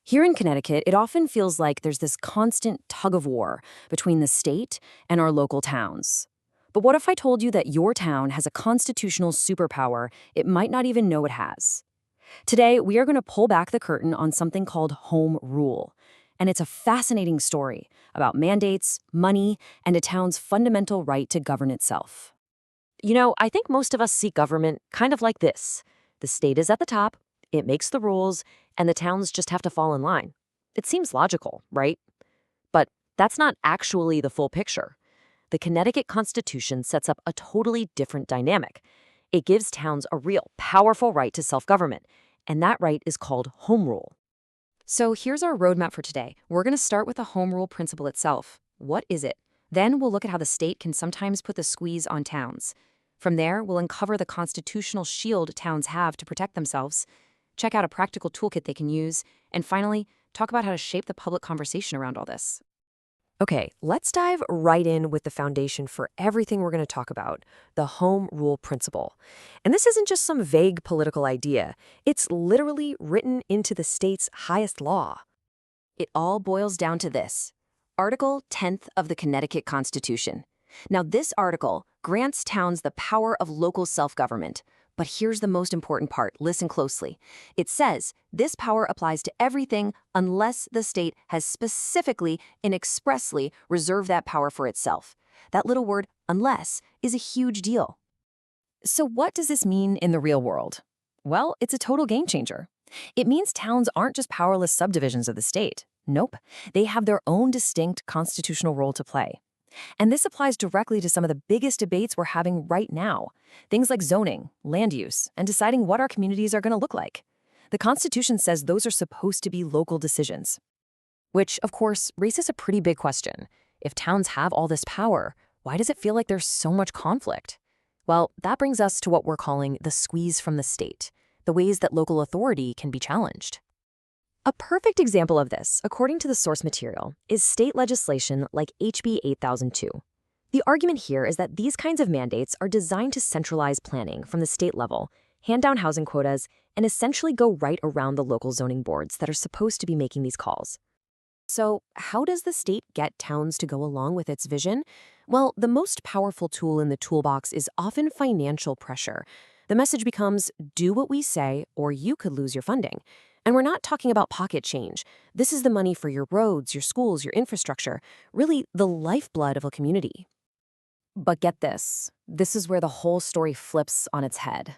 Here in Connecticut, it often feels like there's this constant tug of war between the state and our local towns. But what if I told you that your town has a constitutional superpower it might not even know it has? Today, we are going to pull back the curtain on something called home rule. And it's a fascinating story about mandates, money, and a town's fundamental right to govern itself. I think most of us see government kind of like this. The state is at the top, it makes the rules, and the towns just have to fall in line. It seems logical, right? But that's not actually the full picture. The Connecticut Constitution sets up a totally different dynamic. It gives towns a real, powerful right to self-government, and that right is called home rule. So here's our roadmap for today. We're going to start with the home rule principle itself. What is it? Then we'll look at how the state can sometimes put the squeeze on towns. From there, we'll uncover the constitutional shield towns have to protect themselves, check out a practical toolkit they can use, and finally, talk about how to shape the public conversation around all this. Okay, let's dive right in with the foundation for everything we're going to talk about, the home rule principle. And this isn't just some vague political idea. It's literally written into the state's highest law. It all boils down to this. Article 10th of the Connecticut Constitution. Now, this article grants towns the power of local self-government. But here's the most important part. Listen closely. It says this power applies to everything unless the state has specifically and expressly reserved that power for itself. That little word, unless, is a huge deal. So what does this mean in the real world? Well, it's a total game changer. It means towns aren't just powerless subdivisions of the state. Nope. They have their own distinct constitutional role to play. And this applies directly to some of the biggest debates we're having right now. Things like zoning, land use, and deciding what our communities are going to look like. The Constitution says those are supposed to be local decisions. Which, of course, raises a pretty big question. If towns have all this power, why does it feel like there's so much conflict? Well, that brings us to what we're calling the squeeze from the state, the ways that local authority can be challenged. A perfect example of this, according to the source material, is state legislation like HB 8002. The argument here is that these kinds of mandates are designed to centralize planning from the state level, hand down housing quotas, and essentially go right around the local zoning boards that are supposed to be making these calls. So, how does the state get towns to go along with its vision? Well, the most powerful tool in the toolbox is often financial pressure. The message becomes, do what we say, or you could lose your funding. And we're not talking about pocket change. This is the money for your roads, your schools, your infrastructure, really the lifeblood of a community. But get this. This is where the whole story flips on its head.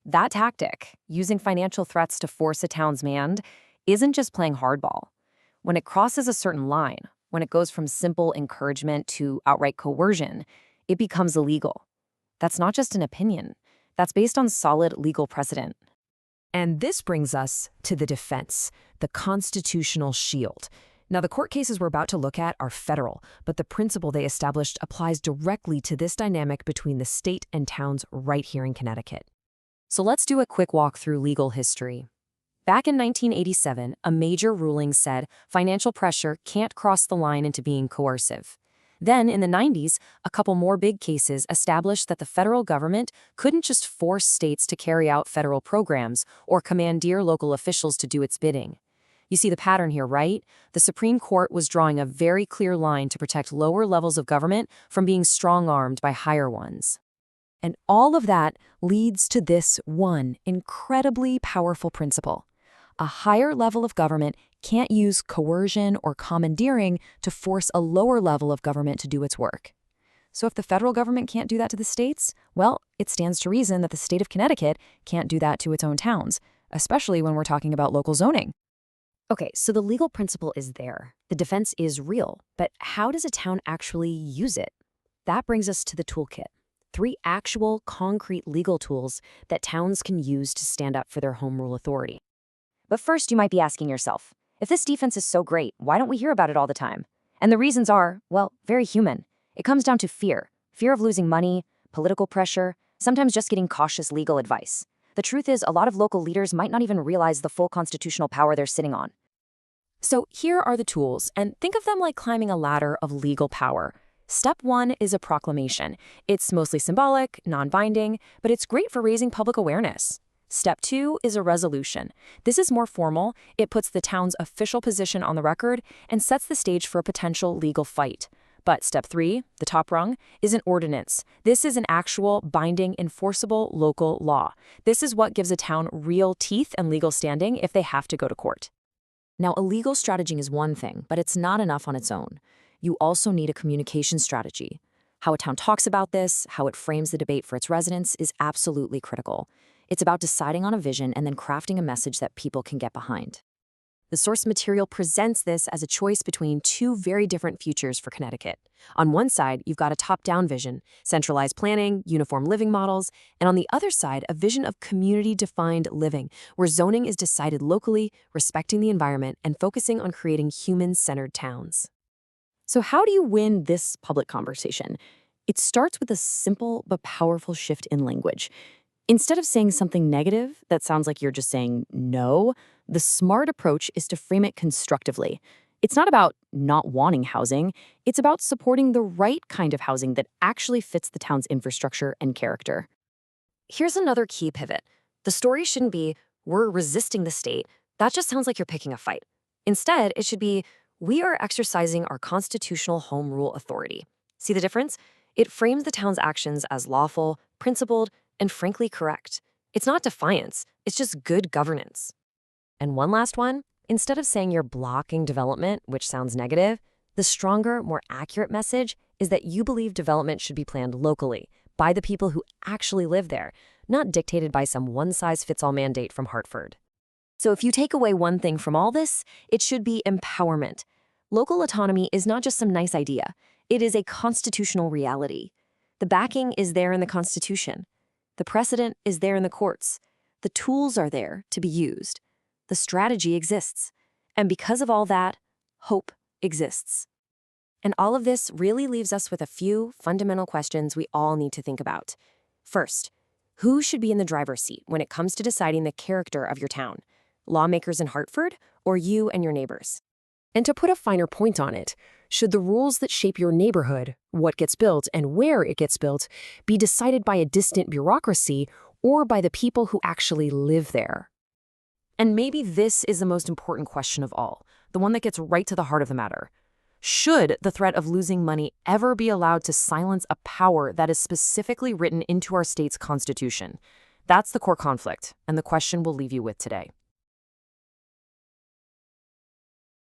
That tactic, using financial threats to force a town's hand, isn't just playing hardball. When it crosses a certain line, when it goes from simple encouragement to outright coercion, it becomes illegal. That's not just an opinion. That's based on solid legal precedent. And this brings us to the defense, the constitutional shield. Now, the court cases we're about to look at are federal, but the principle they established applies directly to this dynamic between the state and towns right here in Connecticut. So let's do a quick walk through legal history. Back in 1987, a major ruling said financial pressure can't cross the line into being coercive. Then, in the 90s, a couple more big cases established that the federal government couldn't just force states to carry out federal programs or commandeer local officials to do its bidding. You see the pattern here, right? The Supreme Court was drawing a very clear line to protect lower levels of government from being strong-armed by higher ones. And all of that leads to this one incredibly powerful principle. A higher level of government can't use coercion or commandeering to force a lower level of government to do its work. So if the federal government can't do that to the states, well, it stands to reason that the state of Connecticut can't do that to its own towns, especially when we're talking about local zoning. Okay, so the legal principle is there. The defense is real, but how does a town actually use it? That brings us to the toolkit. 3 actual, concrete legal tools that towns can use to stand up for their home rule authority. But first, you might be asking yourself, if this defense is so great, why don't we hear about it all the time? And the reasons are, well, very human. It comes down to fear of losing money, political pressure, sometimes just getting cautious legal advice. The truth is, a lot of local leaders might not even realize the full constitutional power they're sitting on. So here are the tools, and think of them like climbing a ladder of legal power. Step 1 is a proclamation. It's mostly symbolic, non-binding, but it's great for raising public awareness. Step 2 is a resolution. This is more formal. It puts the town's official position on the record and sets the stage for a potential legal fight. But step 3, the top rung, is an ordinance. This is an actual, binding, enforceable local law. This is what gives a town real teeth and legal standing if they have to go to court. Now, a legal strategy is one thing, but it's not enough on its own. You also need a communication strategy. How a town talks about this, how it frames the debate for its residents is absolutely critical. It's about deciding on a vision and then crafting a message that people can get behind. The source material presents this as a choice between two very different futures for Connecticut. On one side, you've got a top-down vision, centralized planning, uniform living models, and on the other side, a vision of community-defined living, where zoning is decided locally, respecting the environment, and focusing on creating human-centered towns. So how do you win this public conversation? It starts with a simple but powerful shift in language. Instead of saying something negative that sounds like you're just saying no, the smart approach is to frame it constructively. It's not about not wanting housing, it's about supporting the right kind of housing that actually fits the town's infrastructure and character. Here's another key pivot. The story shouldn't be, we're resisting the state. That just sounds like you're picking a fight. Instead, it should be, we are exercising our constitutional home rule authority. See the difference? It frames the town's actions as lawful, principled, and frankly correct. It's not defiance, it's just good governance. And one last one, instead of saying you're blocking development, which sounds negative, the stronger, more accurate message is that you believe development should be planned locally, by the people who actually live there, not dictated by some one-size-fits-all mandate from Hartford. So if you take away one thing from all this, it should be empowerment. Local autonomy is not just some nice idea. It is a constitutional reality. The backing is there in the Constitution. The precedent is there in the courts. The tools are there to be used. The strategy exists. And because of all that, hope exists. And all of this really leaves us with a few fundamental questions we all need to think about. First, who should be in the driver's seat when it comes to deciding the character of your town? Lawmakers in Hartford, or you and your neighbors? And to put a finer point on it, should the rules that shape your neighborhood, what gets built and where it gets built, be decided by a distant bureaucracy or by the people who actually live there? And maybe this is the most important question of all, the one that gets right to the heart of the matter. Should the threat of losing money ever be allowed to silence a power that is specifically written into our state's constitution? That's the core conflict, and the question we'll leave you with today.